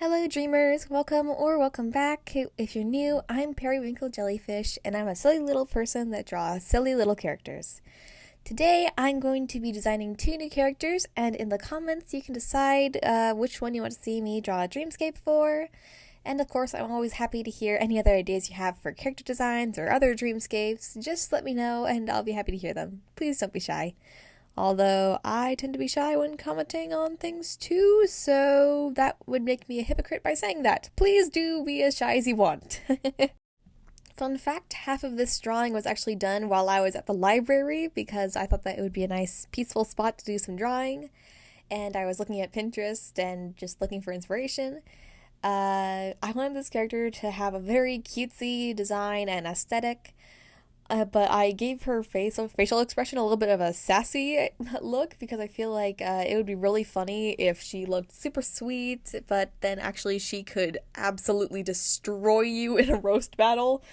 Hello, dreamers! Welcome or welcome back. If you're new, I'm Periwinkle Jellyfish, and I'm a silly little person that draws silly little characters. Today, I'm going to be designing two new characters, and in the comments, you can decide which one you want to see me draw a dreamscape for. And of course, I'm always happy to hear any other ideas you have for character designs or other dreamscapes. Just let me know, and I'll be happy to hear them. Please don't be shy. Although I tend to be shy when commenting on things too, so that would make me a hypocrite by saying that. Please do be as shy as you want. Fun fact, half of this drawing was actually done while I was at the library because I thought that it would be a nice peaceful spot to do some drawing. And I was looking at Pinterest and just looking for inspiration. I wanted this character to have a very cutesy design and aesthetic. But I gave her facial expression a little bit of a sassy look because I feel like it would be really funny if she looked super sweet, but then actually she could absolutely destroy you in a roast battle.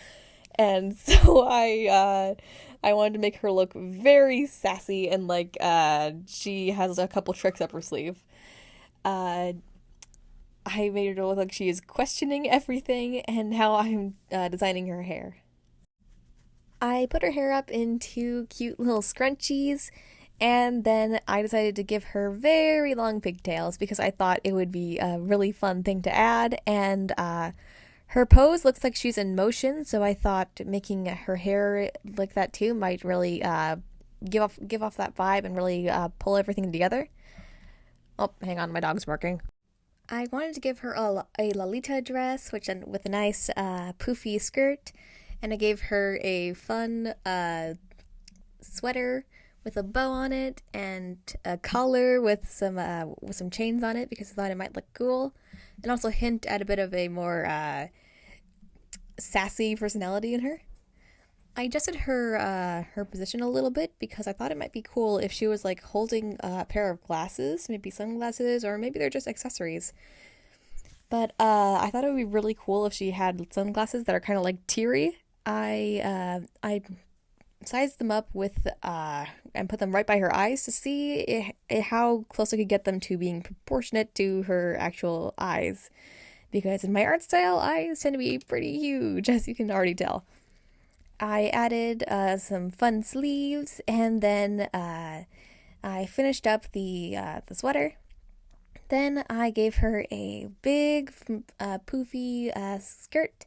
And so I wanted to make her look very sassy and like she has a couple tricks up her sleeve. Uh, I made her to look like she is questioning everything and how I'm designing her hair. I put her hair up in two cute little scrunchies, and then I decided to give her very long pigtails because I thought it would be a really fun thing to add. And her pose looks like she's in motion, so I thought making her hair like that too might really give off that vibe and really pull everything together. Oh, hang on, my dog's barking. I wanted to give her a Lolita dress, with a nice poofy skirt, and I gave her a fun sweater with a bow on it and a collar with some chains on it because I thought it might look cool, and also hint at a bit of a more sassy personality in her. I adjusted her position a little bit because I thought it might be cool if she was like holding a pair of glasses, maybe sunglasses, or maybe they're just accessories. But I thought it would be really cool if she had sunglasses that are kind of like teary. I sized them up with and put them right by her eyes to see how close I could get them to being proportionate to her actual eyes. Because in my art style, eyes tend to be pretty huge, as you can already tell. I added some fun sleeves, and then I finished up the sweater. Then I gave her a big, poofy skirt,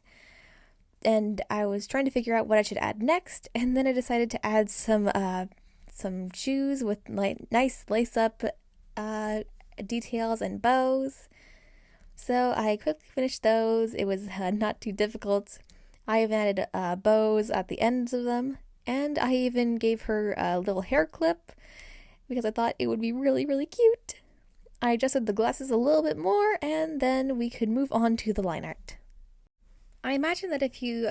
and I was trying to figure out what I should add next. And then I decided to add some shoes with like nice lace-up details and bows. So I quickly finished those. It was not too difficult. I even added bows at the ends of them, and I even gave her a little hair clip because I thought it would be really, really cute. I adjusted the glasses a little bit more, and then we could move on to the line art. I imagine that if you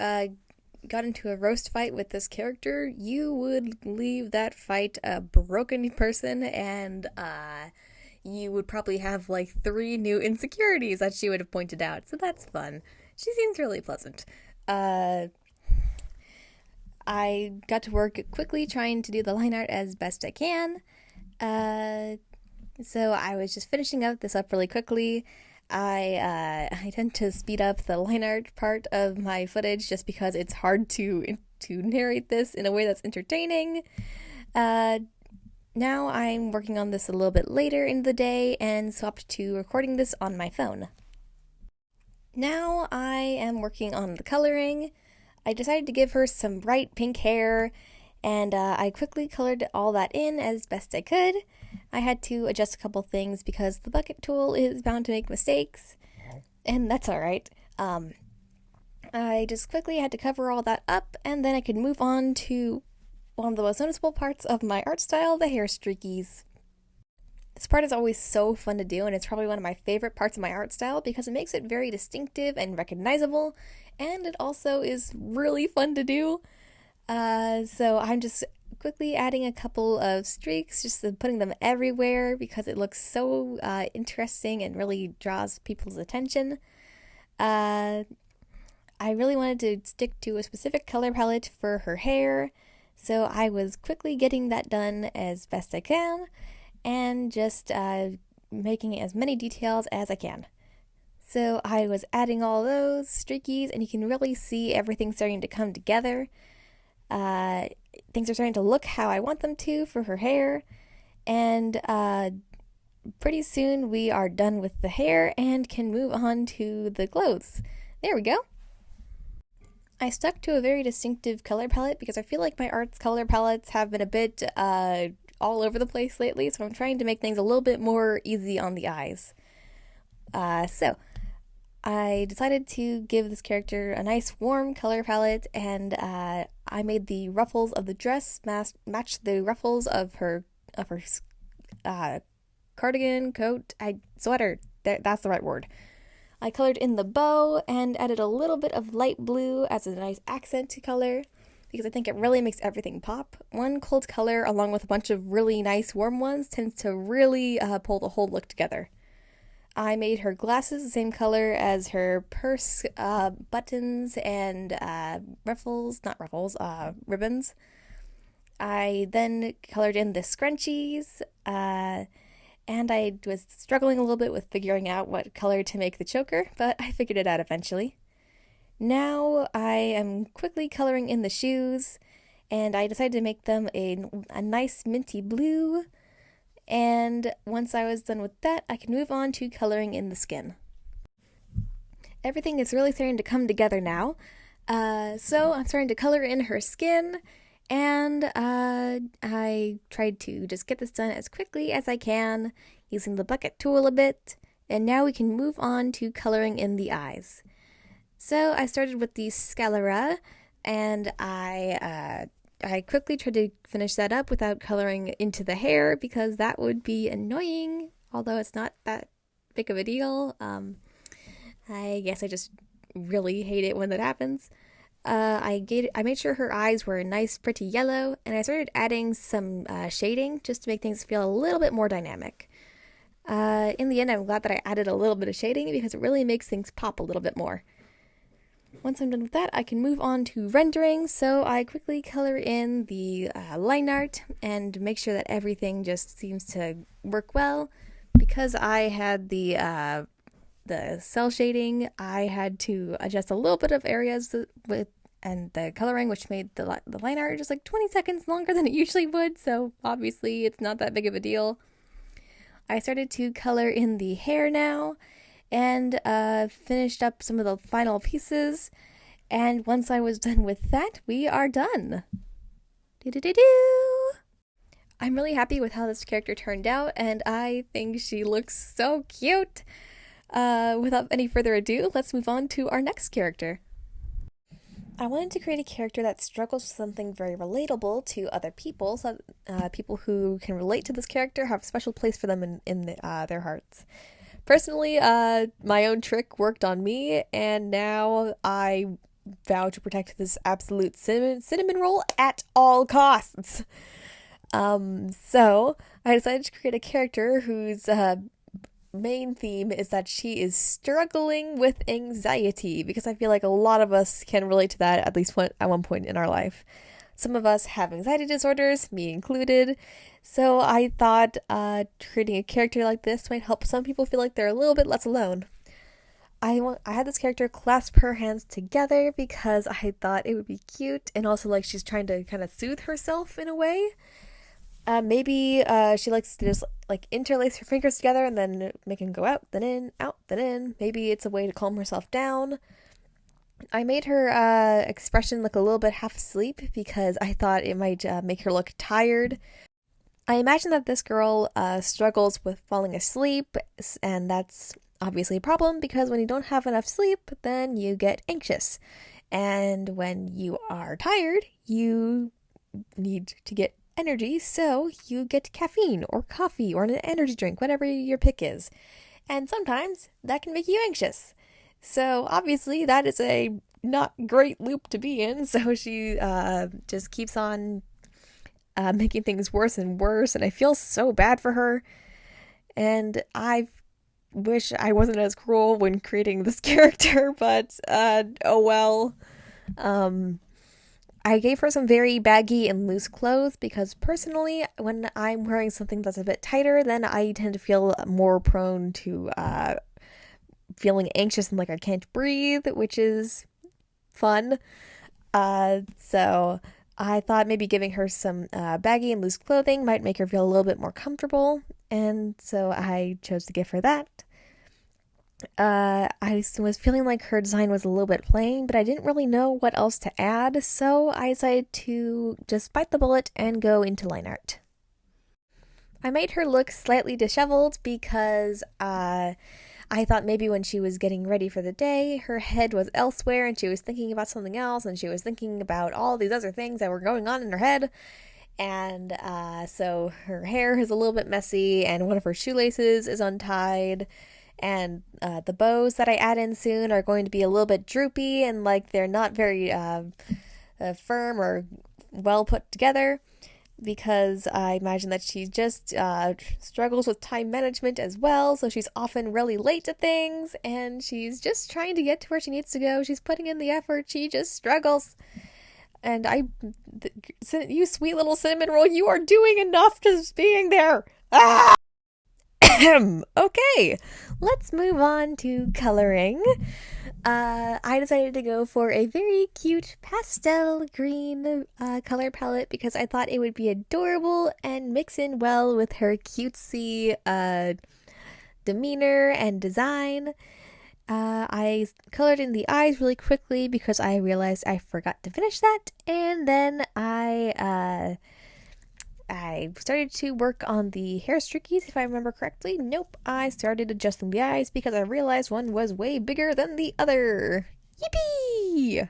got into a roast fight with this character, you would leave that fight a broken person, and you would probably have like 3 new insecurities that she would have pointed out, so that's fun. She seems really pleasant. I got to work quickly trying to do the line art as best I can. So I was just finishing this up really quickly. I tend to speed up the line art part of my footage just because it's hard to narrate this in a way that's entertaining. Now I'm working on this a little bit later in the day and swapped to recording this on my phone. Now I am working on the coloring. I decided to give her some bright pink hair, and I quickly colored all that in as best I could. I had to adjust a couple things because the bucket tool is bound to make mistakes, and that's alright. I just quickly had to cover all that up, and then I could move on to one of the most noticeable parts of my art style, the hair streakies. This part is always so fun to do, and it's probably one of my favorite parts of my art style because it makes it very distinctive and recognizable, and it also is really fun to do. So I'm just quickly adding a couple of streaks, just putting them everywhere because it looks so interesting and really draws people's attention. I really wanted to stick to a specific color palette for her hair, so I was quickly getting that done as best I can and just making as many details as I can. So I was adding all those streakies, and you can really see everything starting to come together. Things are starting to look how I want them to for her hair, and pretty soon we are done with the hair and can move on to the clothes. There we go. I stuck to a very distinctive color palette because I feel like my art's color palettes have been a bit all over the place lately, so I'm trying to make things a little bit more easy on the eyes. So I decided to give this character a nice warm color palette, and I made the ruffles of the dress match the ruffles of her cardigan, coat, sweater. That's the right word. I colored in the bow and added a little bit of light blue as a nice accent to color because I think it really makes everything pop. One cold color along with a bunch of really nice warm ones tends to really pull the whole look together. I made her glasses the same color as her purse, buttons, and ribbons. I then colored in the scrunchies, and I was struggling a little bit with figuring out what color to make the choker, but I figured it out eventually. Now I am quickly coloring in the shoes, and I decided to make them a nice minty blue. And once I was done with that, I can move on to coloring in the skin. Everything is really starting to come together now. So I'm starting to color in her skin, and I tried to just get this done as quickly as I can using the bucket tool a bit, and now we can move on to coloring in the eyes. So I started with the scalera, and I quickly tried to finish that up without coloring into the hair because that would be annoying, although it's not that big of a deal. I guess I just really hate it when that happens. I made sure her eyes were a nice pretty yellow, and I started adding some shading just to make things feel a little bit more dynamic. In the end, I'm glad that I added a little bit of shading because it really makes things pop a little bit more. Once I'm done with that, I can move on to rendering, so I quickly color in the line art and make sure that everything just seems to work well. Because I had the cell shading, I had to adjust a little bit of areas and the coloring, which made the line art just like 20 seconds longer than it usually would, so obviously it's not that big of a deal. I started to color in the hair now, and finished up some of the final pieces, and once I was done with that, we are done. Do-do-do-do! I'm really happy with how this character turned out, and I think she looks so cute. Without any further ado, let's move on to our next character. I wanted to create a character that struggles with something very relatable to other people, so people who can relate to this character have a special place for them in their hearts. Personally, my own trick worked on me, and now I vow to protect this absolute cinnamon roll at all costs. So I decided to create a character whose main theme is that she is struggling with anxiety, because I feel like a lot of us can relate to that at least at one point in our life. Some of us have anxiety disorders, me included, so I thought creating a character like this might help some people feel like they're a little bit less alone. I had this character clasp her hands together because I thought it would be cute, and also like she's trying to kind of soothe herself in a way. Maybe she likes to just like interlace her fingers together and then make them go out, then in, out, then in. Maybe it's a way to calm herself down. I made her expression look a little bit half asleep because I thought it might make her look tired. I imagine that this girl struggles with falling asleep, and that's obviously a problem because when you don't have enough sleep, then you get anxious. And when you are tired, you need to get energy, so you get caffeine or coffee or an energy drink, whatever your pick is. And sometimes that can make you anxious. So obviously that is a not great loop to be in, so she just keeps on making things worse and worse, and I feel so bad for her. And I wish I wasn't as cruel when creating this character, but oh well. I gave her some very baggy and loose clothes because personally, when I'm wearing something that's a bit tighter, then I tend to feel more prone to feeling anxious and like I can't breathe, which is fun. So I thought maybe giving her some baggy and loose clothing might make her feel a little bit more comfortable, and so I chose to give her that. I was feeling like her design was a little bit plain, but I didn't really know what else to add, so I decided to just bite the bullet and go into line art. I made her look slightly disheveled because I thought maybe when she was getting ready for the day, her head was elsewhere and she was thinking about something else and she was thinking about all these other things that were going on in her head. And so her hair is a little bit messy and one of her shoelaces is untied. And the bows that I add in soon are going to be a little bit droopy and like they're not very firm or well put together, because I imagine that she just struggles with time management as well, so she's often really late to things, and she's just trying to get to where she needs to go. She's putting in the effort, she just struggles. And you sweet little cinnamon roll, you are doing enough just being there. Ah! Okay, let's move on to coloring. I decided to go for a very cute pastel green color palette because I thought it would be adorable and mix in well with her cutesy demeanor and design. I colored in the eyes really quickly because I realized I forgot to finish that, and then I started to work on the hair strickies, if I remember correctly. Nope, I started adjusting the eyes because I realized one was way bigger than the other. Yippee!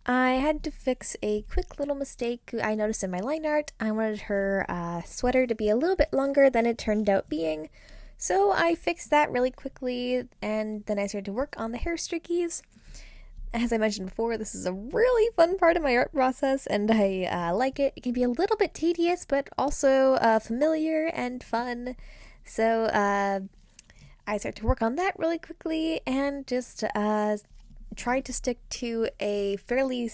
I had to fix a quick little mistake I noticed in my line art. I wanted her sweater to be a little bit longer than it turned out being, so I fixed that really quickly, and then I started to work on the hair strickies. As I mentioned before, this is a really fun part of my art process, and I like it. It can be a little bit tedious, but also familiar and fun. So I started to work on that really quickly and just tried to stick to a fairly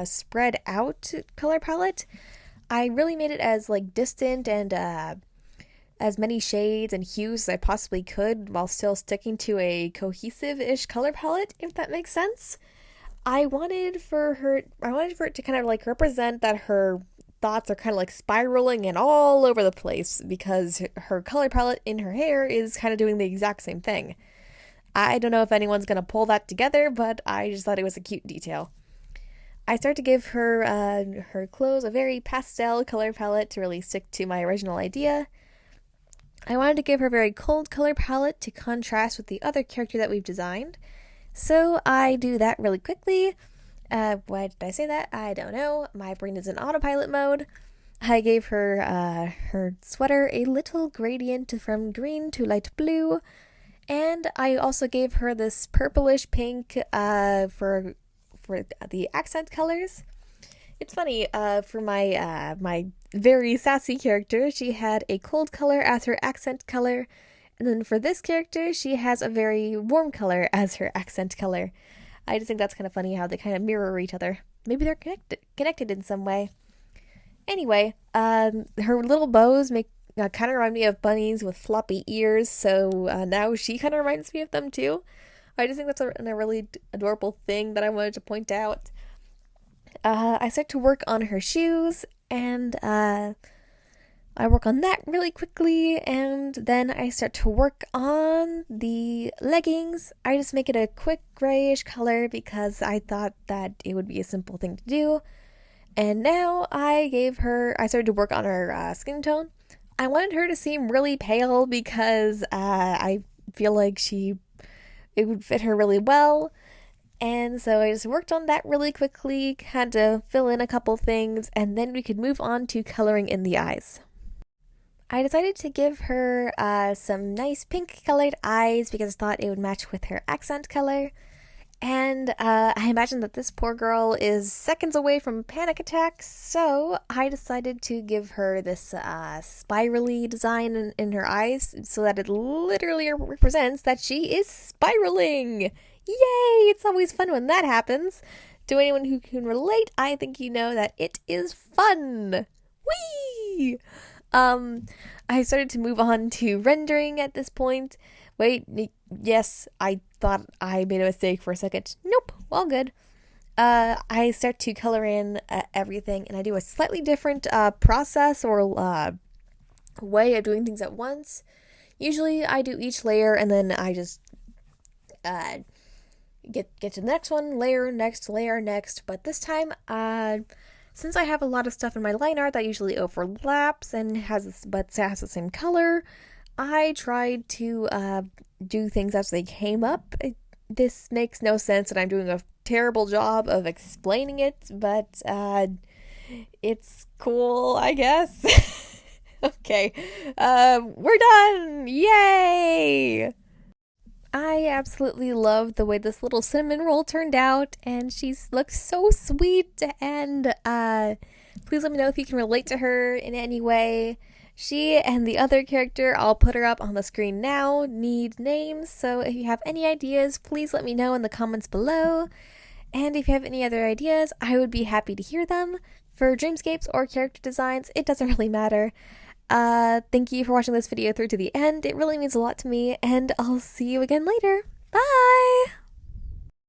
spread out color palette. I really made it as like distant and as many shades and hues as I possibly could while still sticking to a cohesive-ish color palette, if that makes sense. I wanted for it to kind of like represent that her thoughts are kind of like spiraling and all over the place because her color palette in her hair is kind of doing the exact same thing. I don't know if anyone's going to pull that together, but I just thought it was a cute detail. I started to give her clothes a very pastel color palette to really stick to my original idea. I wanted to give her a very cold color palette to contrast with the other character that we've designed. So I do that really quickly. Why did I say that? I don't know. My brain is in autopilot mode. I gave her her sweater a little gradient from green to light blue, and I also gave her this purplish pink for the accent colors. It's funny, for my very sassy character, she had a cold color as her accent color. And then for this character, she has a very warm color as her accent color. I just think that's kind of funny how they kind of mirror each other. Maybe they're connected in some way. Anyway, her little bows kind of remind me of bunnies with floppy ears, so now she kind of reminds me of them too. I just think that's a really adorable thing that I wanted to point out. I start to work on her shoes, and I work on that really quickly, and then I start to work on the leggings. I just make it a quick grayish color because I thought that it would be a simple thing to do. And now I started to work on her skin tone. I wanted her to seem really pale because I feel like it would fit her really well. And so I just worked on that really quickly, had to fill in a couple things, and then we could move on to coloring in the eyes. I decided to give her some nice pink colored eyes because I thought it would match with her accent color. And I imagine that this poor girl is seconds away from panic attacks, so I decided to give her this spirally design in her eyes so that it literally represents that she is spiraling. Yay! It's always fun when that happens. To anyone who can relate, I think you know that it is fun. Whee! I started to move on to rendering at this point. Wait, yes, I thought I made a mistake for a second. Nope, all good. I start to color in everything, and I do a slightly different process or way of doing things at once. Usually, I do each layer, and then I just get to the next one, layer next. But this time, since I have a lot of stuff in my line art that usually overlaps and has the same color, I tried to do things as they came up. This makes no sense, and I'm doing a terrible job of explaining it, but it's cool, I guess. Okay, we're done! Yay! I absolutely love the way this little cinnamon roll turned out, and she looks so sweet, and please let me know if you can relate to her in any way. She and the other character, I'll put her up on the screen now, need names, so if you have any ideas, please let me know in the comments below. And if you have any other ideas, I would be happy to hear them. For dreamscapes or character designs, it doesn't really matter. Thank you for watching this video through to the end. It really means a lot to me, and I'll see you again later. Bye!